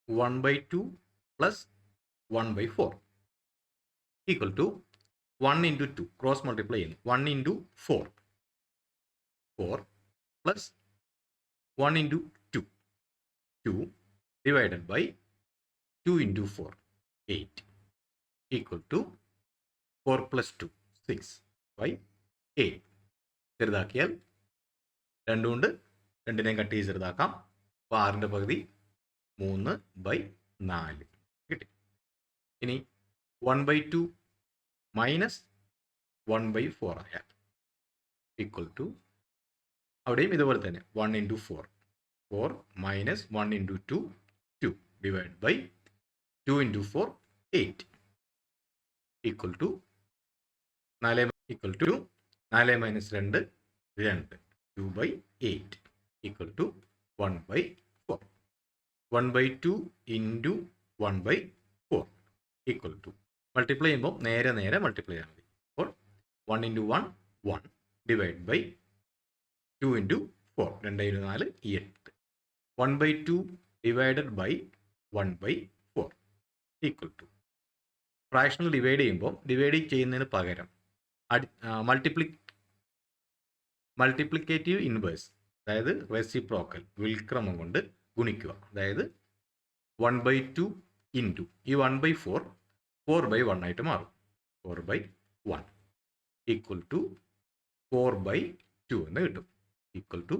1/2 plus 1/4 equal to 1 into 2 cross multiply 1 into 4 plus 1 into 2 divided by 2 into 4 8 equal to 4 plus 2 6 by 8 ചെറുതാക്കിയാൽ 2 കൊണ്ട് 2നെ cut ചെയ്ത് ചെറുതാക്കാം. അപ്പോൾ 6ന്റെ പകുതി 3/4 കിട്ടി. ഇനി 1/2 മൈനസ് 1/4 ആയാൽ ഈക്വൽ ടു അവിടെയും ഇതുപോലെ തന്നെ 1 into 4 minus 1 into 2 divided by 2 into 4 8 equal to 4 minus 2 2/8 equal to 1/4 1/2 into 1/4 equal to multiply ചെയ്യുമ്പോൾ നേരെ മൾട്ടിപ്ലൈ ചെയ്യാൻ മതി. അപ്പോൾ 1 into 1 1 divided by 2 into 4 2 4 8 1/2 divided by 1/4 equal to fractional divide ചെയ്യുമ്പോൾ ഡിവൈഡ് ചെയ്യുന്നതിന് പകരം മൾട്ടിപ്ലിക്കേറ്റീവ് ഇൻവേഴ്സ് അതായത് റെസിപ്രോക്കൽ വിൽക്രമം കൊണ്ട് ഗുണിക്കുക. അതായത് 1/2 ഇൻറ്റു ഈ 1/4 4/1 ആയിട്ട് മാറും. 4/1 ഈക്വൽ ടു 4/2 എന്ന് കിട്ടും. Equal to